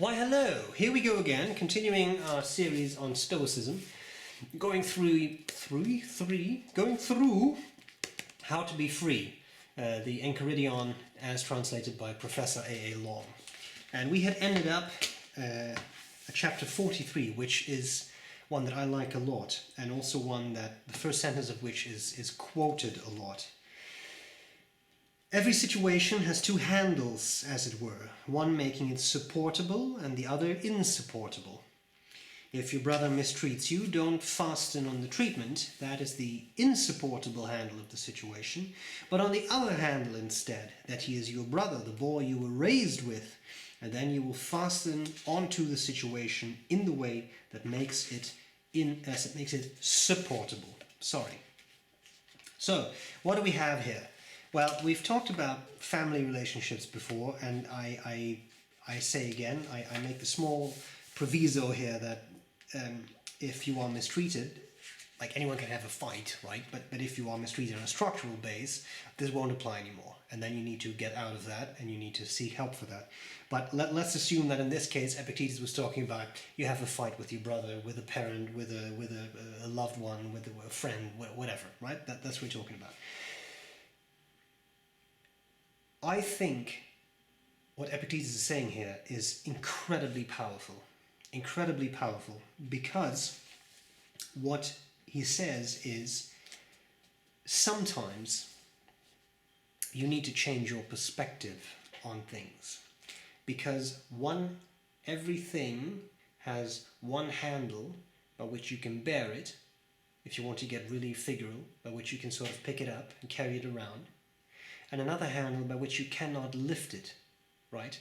Why hello, here we go again, continuing our series on Stoicism, going through how to be free, the Enchiridion as translated by Professor A.A. Long. And we had ended up at chapter 43, which is one that I like a lot, and also one that the first sentence of which is quoted a lot. Every situation has two handles, as it were, one making it supportable and the other insupportable. If your brother mistreats you, don't fasten on the treatment. That is the insupportable handle of the situation. But on the other handle instead, that he is your brother, the boy you were raised with, and then you will fasten onto the situation in the way that makes it supportable. So, what do we have here? Well, we've talked about family relationships before, and I say again, I make the small proviso here that if you are mistreated, like anyone can have a fight, right? But if you are mistreated on a structural base, this won't apply anymore. And then you need to get out of that, and you need to seek help for that. But let's assume that in this case, Epictetus was talking about you have a fight with your brother, with a parent, with a loved one, with a friend, whatever, right? That's what we're talking about. I think what Epictetus is saying here is incredibly powerful, because what he says is sometimes you need to change your perspective on things, because everything has one handle by which you can bear it, if you want to get really figural, by which you can sort of pick it up and carry it around, and another handle by which you cannot lift it, right?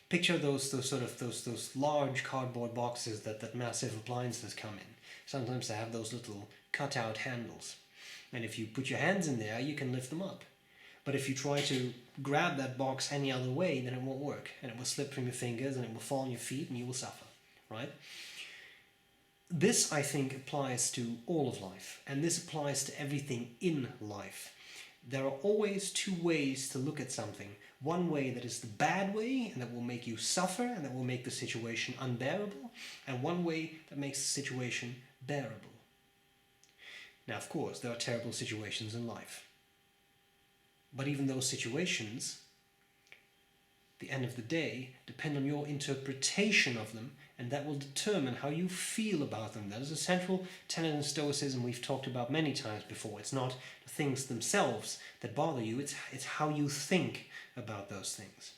Picture those large cardboard boxes that massive appliances come in. Sometimes they have those little cutout handles, and if you put your hands in there, you can lift them up. But if you try to grab that box any other way, then it won't work, and it will slip from your fingers, and it will fall on your feet, and you will suffer, right? This, I think, applies to all of life, and this applies to everything in life. There are always two ways to look at something. One way that is the bad way, and that will make you suffer, and that will make the situation unbearable, and one way that makes the situation bearable. Now, of course, there are terrible situations in life. But even those situations, at the end of the day, depend on your interpretation of them, and that will determine how you feel about them. That is a central tenet in Stoicism we've talked about many times before. It's not the things themselves that bother you, it's how you think about those things.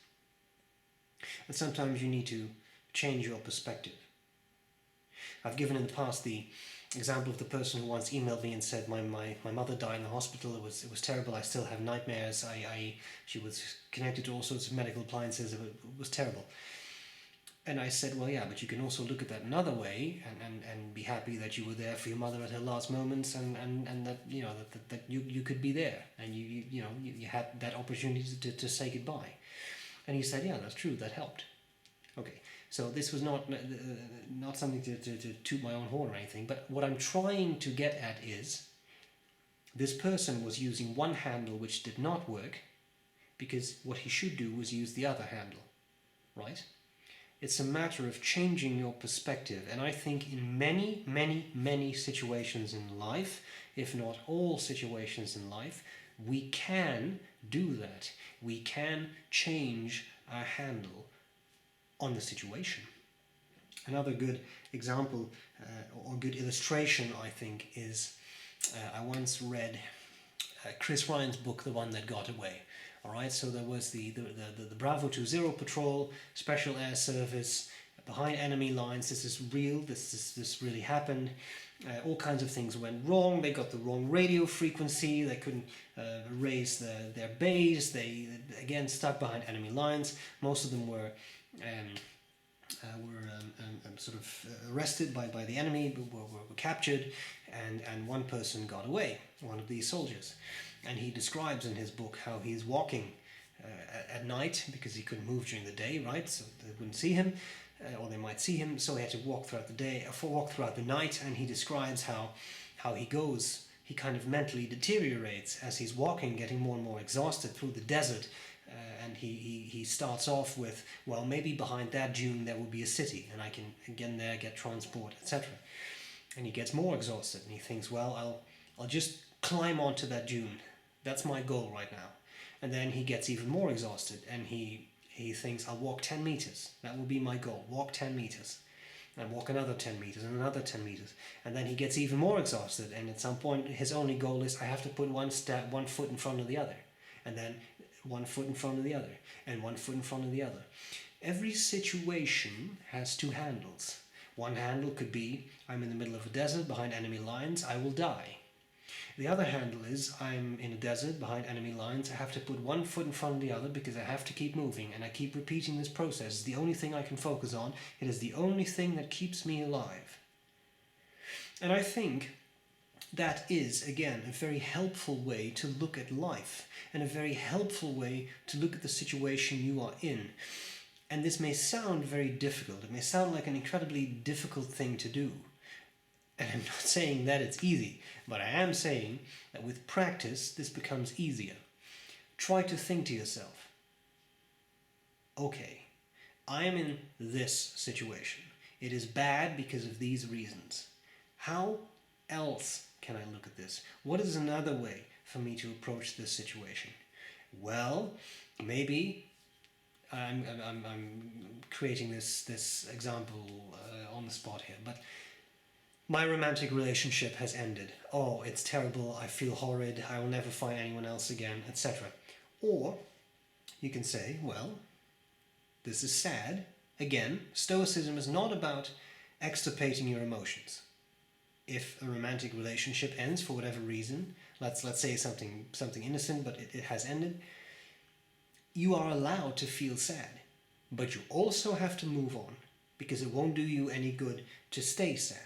And sometimes you need to change your perspective. I've given in the past the example of the person who once emailed me and said, my mother died in the hospital, it was terrible, I still have nightmares, she was connected to all sorts of medical appliances, it was terrible. And I said, well, yeah, but you can also look at that another way and be happy that you were there for your mother at her last moments, and that that you could be there, and you had that opportunity to say goodbye. And he said, yeah, that's true, that helped. Okay, so this was not something to toot my own horn or anything, but what I'm trying to get at is this person was using one handle which did not work, because what he should do was use the other handle, right? It's a matter of changing your perspective, and I think in many, many, many situations in life, if not all situations in life, we can do that. We can change our handle on the situation. Another good example or good illustration, I think, is I once read Chris Ryan's book, The One That Got Away. All right, so there was the Bravo 20 patrol, special air service behind enemy lines. This is real. This really happened. All kinds of things went wrong. They got the wrong radio frequency. They couldn't raise their base. They again stuck behind enemy lines. Most of them were sort of arrested by the enemy, were captured, and one person got away, one of these soldiers. And he describes in his book how he's walking at night, because he couldn't move during the day, right? So they wouldn't see him, or they might see him, so he had to walk throughout the night, and he describes how he kind of mentally deteriorates as he's walking, getting more and more exhausted through the desert, and he starts off with, well, maybe behind that dune there will be a city, and I can get in there, get transport, etc. And he gets more exhausted, and he thinks, well, I'll just climb onto that dune. That's my goal right now. And then he gets even more exhausted, and he thinks, I'll walk 10 meters. That will be my goal. Walk 10 meters. And walk another 10 meters and another 10 meters. And then he gets even more exhausted, and at some point his only goal is, I have to put one foot in front of the other. And then 1 foot in front of the other. And 1 foot in front of the other. Every situation has two handles. One handle could be, I'm in the middle of a desert behind enemy lines, I will die. The other handle is, I'm in a desert behind enemy lines, I have to put 1 foot in front of the other because I have to keep moving, and I keep repeating this process. It's the only thing I can focus on. It is the only thing that keeps me alive. And I think that is, again, a very helpful way to look at life, and a very helpful way to look at the situation you are in. And this may sound very difficult. It may sound like an incredibly difficult thing to do. And I'm not saying that it's easy, but I am saying that with practice, this becomes easier. Try to think to yourself, okay, I am in this situation. It is bad because of these reasons. How else can I look at this? What is another way for me to approach this situation? Well, maybe I'm creating this example on the spot here, but my romantic relationship has ended. Oh, it's terrible, I feel horrid, I will never find anyone else again, etc. Or you can say, well, this is sad. Again, Stoicism is not about extirpating your emotions. If a romantic relationship ends for whatever reason, let's say something innocent, but it has ended, you are allowed to feel sad. But you also have to move on, because it won't do you any good to stay sad.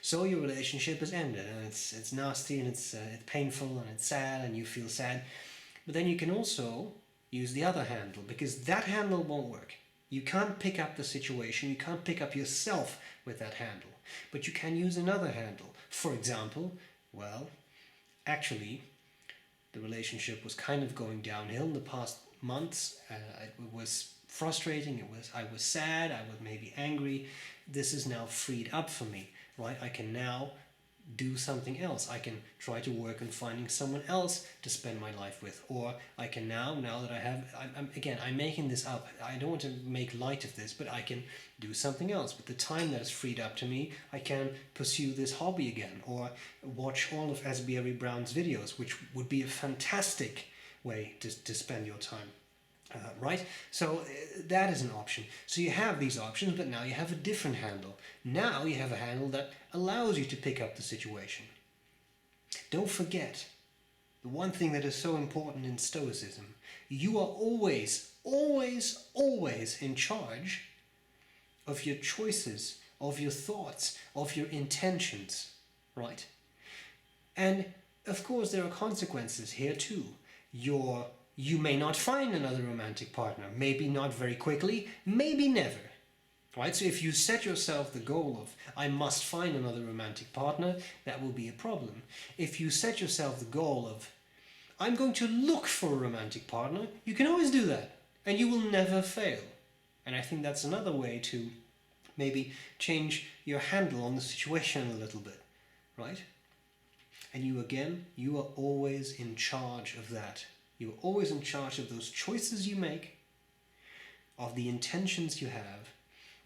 So your relationship has ended, and it's nasty, and it's painful, and it's sad, and you feel sad. But then you can also use the other handle, because that handle won't work. You can't pick up the situation, you can't pick up yourself with that handle. But you can use another handle. For example, well, actually, the relationship was kind of going downhill in the past months. It was frustrating, I was sad, I was maybe angry. This is now freed up for me, right? I can now do something else. I can try to work on finding someone else to spend my life with. Or I can now that I have, I'm making this up. I don't want to make light of this, but I can do something else. With the time that is freed up to me, I can pursue this hobby again, or watch all of B.R.Brown's videos, which would be a fantastic way to spend your time. Right? So that is an option. So you have these options, but now you have a different handle. Now you have a handle that allows you to pick up the situation. Don't forget, the one thing that is so important in Stoicism, you are always, always, always in charge of your choices, of your thoughts, of your intentions, right? And of course there are consequences here too. You may not find another romantic partner, maybe not very quickly, maybe never. Right? So if you set yourself the goal of, I must find another romantic partner, that will be a problem. If you set yourself the goal of, I'm going to look for a romantic partner, you can always do that, and you will never fail. And I think that's another way to maybe change your handle on the situation a little bit, right? And you are always in charge of that. You're always in charge of those choices you make, of the intentions you have,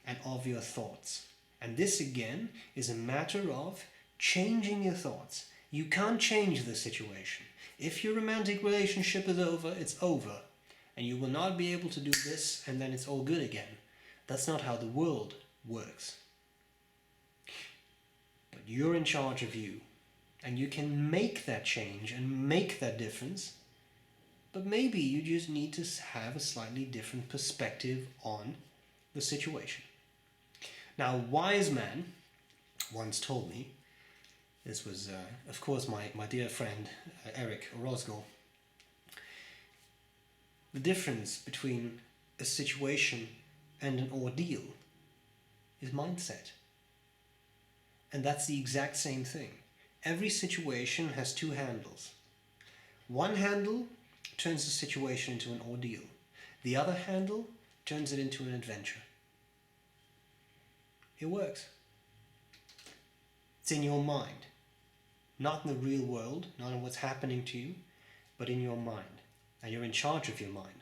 and of your thoughts. And this again is a matter of changing your thoughts. You can't change the situation. If your romantic relationship is over, it's over. And you will not be able to do this and then it's all good again. That's not how the world works. But you're in charge of you. And you can make that change and make that difference. But maybe you just need to have a slightly different perspective on the situation. Now, a wise man once told me, this was, of course, my dear friend, Eric Orozco, the difference between a situation and an ordeal is mindset. And that's the exact same thing. Every situation has two handles. One handle turns the situation into an ordeal. The other handle turns it into an adventure. It works. It's in your mind. Not in the real world, not in what's happening to you, but in your mind. And you're in charge of your mind.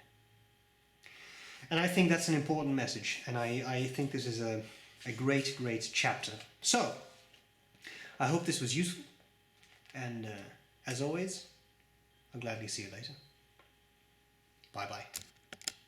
And I think that's an important message. And I think this is a great, great chapter. So, I hope this was useful. And as always, I'll gladly see you later. Bye-bye.